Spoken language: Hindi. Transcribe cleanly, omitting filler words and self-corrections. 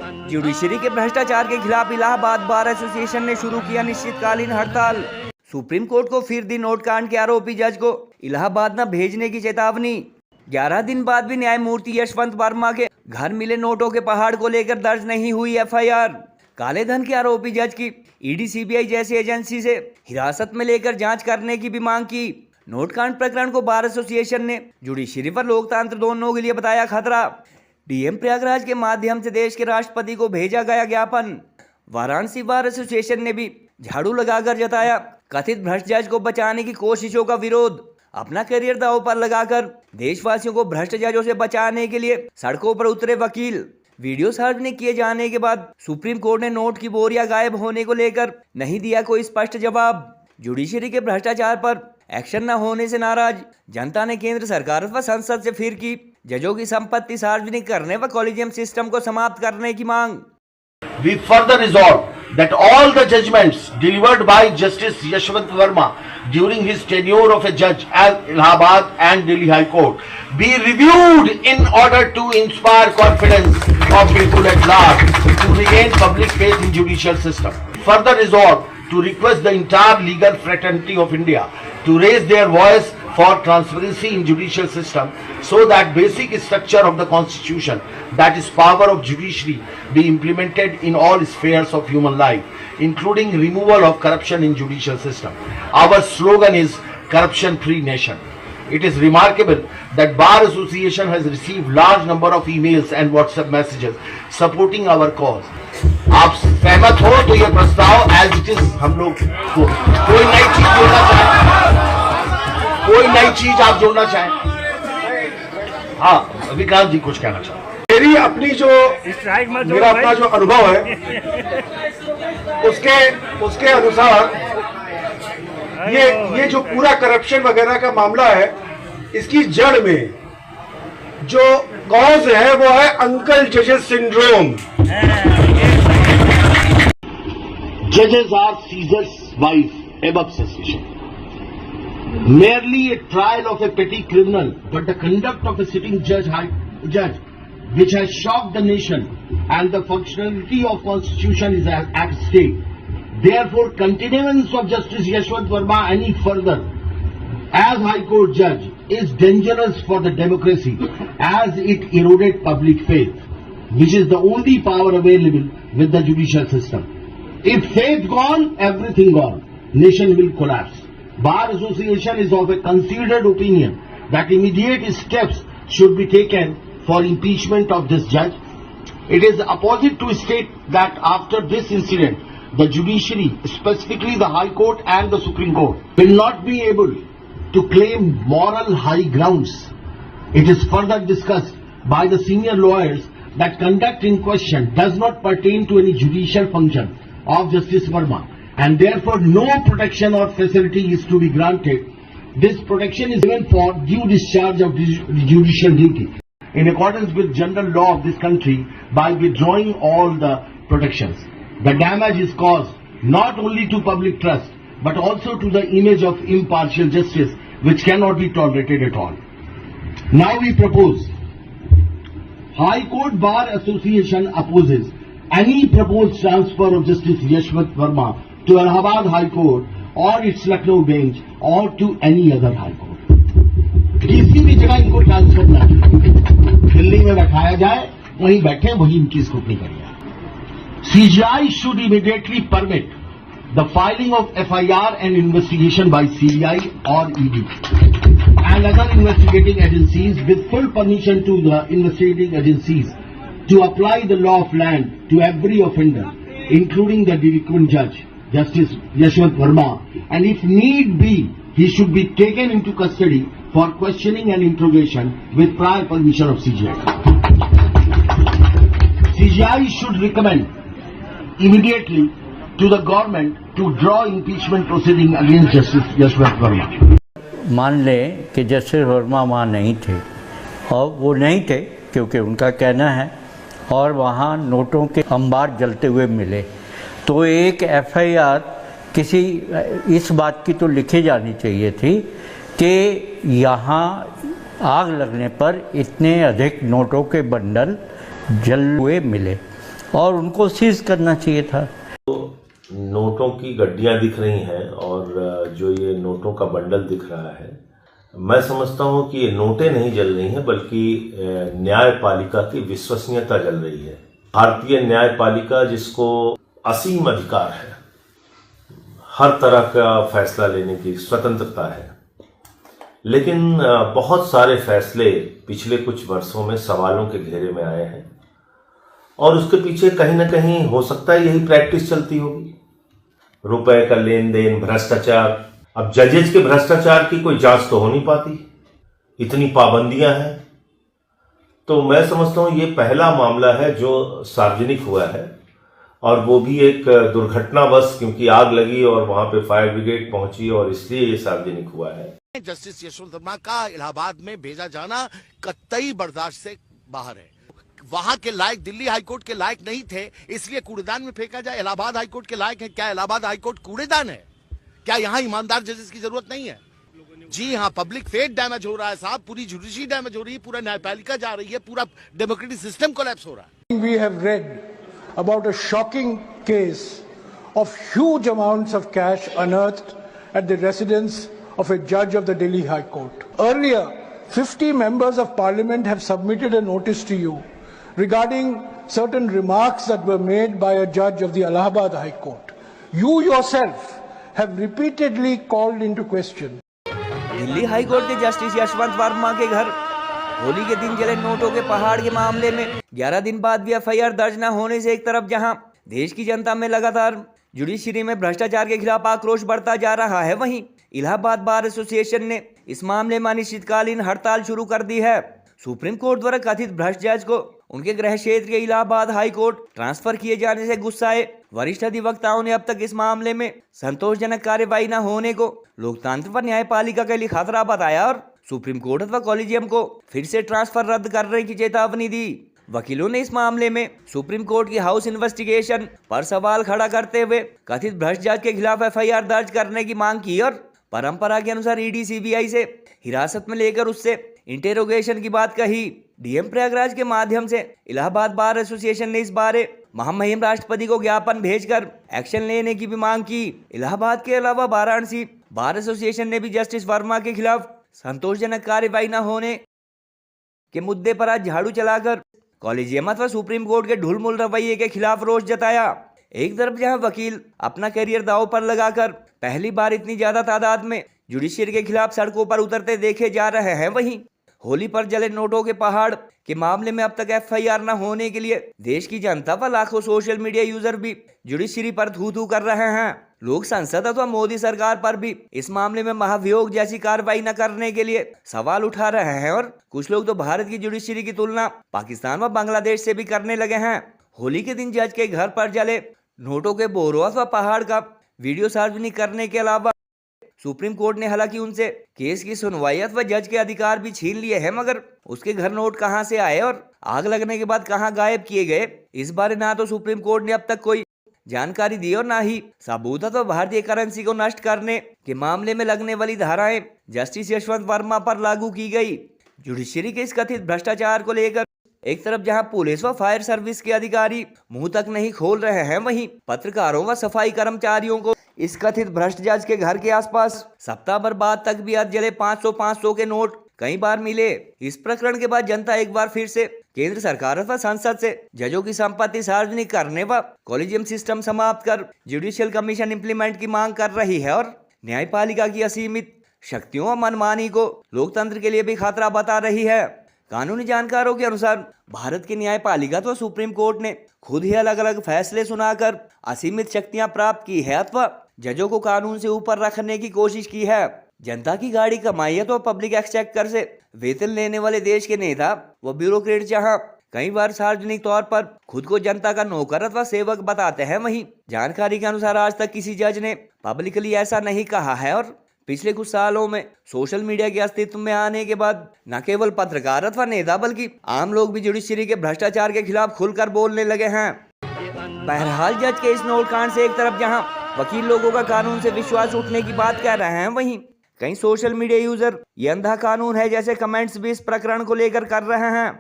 जुडिशरी के भ्रष्टाचार के खिलाफ इलाहाबाद बार एसोसिएशन ने शुरू किया निश्चितकालीन हड़ताल। सुप्रीम कोर्ट को फिर दी नोट कांड के आरोपी जज को इलाहाबाद न भेजने की चेतावनी। 11 दिन बाद भी न्यायमूर्ति यशवंत वर्मा के घर मिले नोटों के पहाड़ को लेकर दर्ज नहीं हुई एफआईआर। काले धन के आरोपी जज की ईडी सीबीआई जैसी एजेंसी से हिरासत में लेकर जांच करने की भी मांग की। नोट कांड प्रकरण को बार एसोसिएशन ने जुडिशरी पर लोकतंत्र दोनों के लिए बताया खतरा। डीएम प्रयागराज के माध्यम से देश के राष्ट्रपति को भेजा गया ज्ञापन। वाराणसी बार एसोसिएशन ने भी झाड़ू लगाकर जताया कथित भ्रष्ट जज को बचाने की कोशिशों का विरोध। अपना करियर दांव पर लगाकर देशवासियों को भ्रष्ट जजों से बचाने के लिए सड़कों पर उतरे वकील। वीडियो सार्वजनिक किए जाने के बाद सुप्रीम कोर्ट ने नोट की बोरियां गायब होने को लेकर नहीं दिया कोई स्पष्ट जवाब। जुडिशरी के भ्रष्टाचार पर एक्शन न होने से नाराज जनता ने केंद्र सरकार व संसद से फिर की जजों की संपत्ति सार्वजनिक करने व कॉलेजियम सिस्टम को समाप्त करने की मांग। We further resolve that all the judgments delivered by Justice Yashwant Verma during his tenure of a judge at Allahabad and Delhi High Court be reviewed in order to inspire confidence of people at large to regain public faith in judicial system. Further resolve to request the entire legal fraternity of India to raise their voice for transparency in judicial system so that basic structure of the constitution, that is power of judiciary, be implemented in all spheres of human life, including removal of corruption in judicial system. Our slogan is corruption free nation. It is remarkable that Bar Association has received large number of emails and WhatsApp messages supporting our cause. आप सहमत हो तो ये प्रस्ताव एज इट इज हम लोग कोई नई चीज जोड़ना चाहें, कोई नई चीज आप जोड़ना चाहें? हाँ, विक्रांत जी कुछ कहना चाहें। मेरी अपनी जो मेरा अपना जो अनुभव है उसके अनुसार ये जो पूरा करप्शन वगैरह का मामला है, इसकी जड़ में जो कॉज है वो है अंकल जजेस syndrome. Judges are Caesar's wife above suspicion. Merely a trial of a petty criminal, but the conduct of a sitting judge, which has shocked the nation, and the functionality of constitution is at stake. Therefore, continuance of Justice Yashwant Verma any further as High Court judge is dangerous for the democracy, as it eroded public faith, which is the only power available with the judicial system. If faith gone, everything gone. Nation will collapse. Bar Association is of a considered opinion that immediate steps should be taken for impeachment of this judge. It is opposite to state that after this incident, the judiciary, specifically the High Court and the Supreme Court, will not be able to claim moral high grounds. It is further discussed by the senior lawyers that conduct in question does not pertain to any judicial function of Justice Verma, and therefore no protection or facility is to be granted. This protection is given for due discharge of judicial duty in accordance with general law of this country by withdrawing all the protections. The damage is caused not only to public trust but also to the image of impartial justice, which cannot be tolerated at all. Now we propose, High Court Bar Association opposes any proposed transfer of Justice Yashwant Verma to Allahabad High Court or its Lucknow bench or to any other High Court. किसी भी जगह इनको ट्रांसफर ना दिल्ली में बैठाया जाए, वहीं बैठे वहीं इनकी स्क्रूटनी करिए। CGI should immediately permit the filing of FIR and investigation by CBI or ED and other investigating agencies with full permission to the investigating agencies to apply the law of land to every offender, including the delinquent judge, Justice Yashwant Verma, and if need be, he should be taken into custody for questioning and interrogation with prior permission of CGI. CGI should recommend immediately to the government to draw impeachment proceeding against Justice Yashwant Verma. मान लें कि जस्टिस वर्मा वहाँ नहीं थे, और वो नहीं थे क्योंकि उनका कहना है, और वहाँ नोटों के अंबार जलते हुए मिले, तो एक एफआईआर किसी इस बात की तो लिखी जानी चाहिए थी कि यहाँ आग लगने पर इतने अधिक नोटों के बंडल जल हुए मिले। और उनको सीज करना चाहिए था। नोटों की गड्डियां दिख रही हैं और जो ये नोटों का बंडल दिख रहा है, मैं समझता हूं कि ये नोटें नहीं जल रही हैं बल्कि न्यायपालिका की विश्वसनीयता जल रही है। भारतीय न्यायपालिका जिसको असीम अधिकार है, हर तरह का फैसला लेने की स्वतंत्रता है, लेकिन बहुत सारे फैसले पिछले कुछ वर्षों में सवालों के घेरे में आए हैं और उसके पीछे कहीं ना कहीं हो सकता है यही प्रैक्टिस चलती होगी, रुपए का लेन देन, भ्रष्टाचार। अब जजेज के भ्रष्टाचार की कोई जांच तो हो नहीं पाती, इतनी पाबंदियां हैं। तो मैं समझता हूं ये पहला मामला है जो सार्वजनिक हुआ है और वो भी एक दुर्घटनावश, क्योंकि आग लगी और वहां पे फायर ब्रिगेड पहुंची और इसलिए ये सार्वजनिक हुआ है। जस्टिस यशवंत वर्मा का इलाहाबाद में भेजा जाना कतई बर्दाश्त से बाहर है। वहां के लायक दिल्ली हाईकोर्ट के लायक नहीं थे, इसलिए कूड़ेदान में फेंका जाए। इलाहाबाद हाईकोर्ट के लायक है क्या? इलाहाबाद हाईकोर्ट कूड़ेदान है क्या? यहां ईमानदार जजेस की जरूरत नहीं है? जी हाँ, पब्लिक फेथ डैमेज हो रहा है साहब, पूरी जुडिशरी डैमेज हो रही है, पूरा न्यायपालिका जा रही है, पूरा डेमोक्रेटिक सिस्टम कोलैप्स हो रहा है। We have read about a shocking case of huge amounts of cash unearthed at the residence of a judge of the Delhi High Court. Earlier, 50 members of parliament have submitted a notice to you regarding certain remarks that were made by a judge of the Allahabad High Court. You yourself have repeatedly called into question. Delhi high court के जस्टिस यशवंत वर्मा के घर होली के दिन जले नोटों के पहाड़ के मामले में 11 दिन बाद भी एफआईआर दर्ज न होने से एक तरफ जहां देश की जनता में लगातार जुडिशरी में भ्रष्टाचार के खिलाफ आक्रोश बढ़ता जा रहा है, वहीं इलाहाबाद बार एसोसिएशन ने इस मामले में अनिश्चितकालीन हड़ताल शुरू कर दी है। सुप्रीम कोर्ट द्वारा कथित भ्रष्ट जज को उनके गृह क्षेत्र के इलाहाबाद हाई कोर्ट ट्रांसफर किए जाने से गुस्साए वरिष्ठ अधिवक्ताओं ने अब तक इस मामले में संतोषजनक कार्यवाही न होने को लोकतंत्र व न्यायपालिका के लिए खतरा बताया और सुप्रीम कोर्ट अथवा कॉलेजियम को फिर से ट्रांसफर रद्द करने की चेतावनी दी। वकीलों ने इस मामले में सुप्रीम कोर्ट की हाउस इन्वेस्टिगेशन पर सवाल खड़ा करते हुए कथित भ्रष्ट जज के खिलाफ एफआईआर दर्ज करने की मांग की और परंपरा के अनुसार ईडी सीबीआई से हिरासत में लेकर उससे इंटेरोगेशन की बात कही। डीएम प्रयागराज के माध्यम से इलाहाबाद बार एसोसिएशन ने इस बारे महामहिम राष्ट्रपति को ज्ञापन भेजकर एक्शन लेने की भी मांग की। इलाहाबाद के अलावा वाराणसी बार एसोसिएशन ने भी जस्टिस वर्मा के खिलाफ संतोषजनक कार्यवाही न होने के मुद्दे पर आज झाड़ू चलाकर कॉलेजियम अथवा सुप्रीम कोर्ट के ढुलमुल रवैये के खिलाफ रोष जताया। एक तरफ जहां वकील अपना करियर दांव पर लगाकर पहली बार इतनी ज्यादा तादाद में जुडिशरी के खिलाफ सड़कों पर उतरते देखे जा रहे हैं, वहीं होली पर जले नोटों के पहाड़ के मामले में अब तक एफआईआर न होने के लिए देश की जनता व लाखों सोशल मीडिया यूजर भी जुडिशरी पर थू कर रहे हैं। लोग संसद अथवा मोदी सरकार पर भी इस मामले में महाभियोग जैसी कार्रवाई न करने के लिए सवाल उठा रहे हैं और कुछ लोग तो भारत की जुडिशरी की तुलना पाकिस्तान व बांग्लादेश से भी करने लगे हैं। होली के दिन जज के घर पर जले नोटों के बोरों अथवा पहाड़ का वीडियो सार्वजनिक करने के अलावा सुप्रीम कोर्ट ने हालांकि उनसे केस की सुनवाई अथवा जज के अधिकार भी छीन लिए हैं, मगर उसके घर नोट कहां से आए और आग लगने के बाद कहां गायब किए गए, इस बारे ना तो सुप्रीम कोर्ट ने अब तक कोई जानकारी दी और ना ही सबूत अथवा भारतीय करेंसी को नष्ट करने के मामले में लगने वाली धाराएं जस्टिस यशवंत वर्मा पर लागू की गई। जुडिशरी के इस कथित भ्रष्टाचार को लेकर एक तरफ जहां पुलिस व फायर सर्विस के अधिकारी मुंह तक नहीं खोल रहे हैं, वहीं पत्रकारों व सफाई कर्मचारियों को इस कथित भ्रष्ट जज के घर के आसपास सप्ताह भर बाद तक भी आज जले 500 के नोट कई बार मिले। इस प्रकरण के बाद जनता एक बार फिर से केंद्र सरकार अथवा संसद से जजों की संपत्ति सार्वजनिक करने व कॉलेजियम सिस्टम समाप्त कर जुडिशियल कमीशन इंप्लीमेंट की मांग कर रही है और न्यायपालिका की असीमित शक्तियों व मनमानी को लोकतंत्र के लिए भी खतरा बता रही है। कानूनी जानकारों के अनुसार भारत की न्यायपालिका तो सुप्रीम कोर्ट ने खुद ही अलग अलग फैसले सुनाकर असीमित शक्तियां प्राप्त की है अथवा जजों को कानून से ऊपर रखने की कोशिश की है। जनता की गाड़ी कमाई है तो पब्लिक एक्सचेकर से वेतन लेने वाले देश के नेता व ब्यूरोक्रेट जहां कई बार सार्वजनिक तौर पर खुद को जनता का नौकर अथवा सेवक बताते हैं, वहीं जानकारी के अनुसार आज तक किसी जज ने पब्लिकली ऐसा नहीं कहा है और पिछले कुछ सालों में सोशल मीडिया के अस्तित्व में आने के बाद न केवल पत्रकार अथवा नेता बल्कि आम लोग भी जुडिशरी के भ्रष्टाचार के खिलाफ खुलकर बोलने लगे हैं। बहरहाल जज के इस नोट कांड से एक तरफ जहां वकील लोगों का कानून से विश्वास उठने की बात कह रहे हैं, वहीं कई सोशल मीडिया यूजर ये अंधा कानून है जैसे कमेंट्स भी इस प्रकरण को लेकर कर रहे हैं।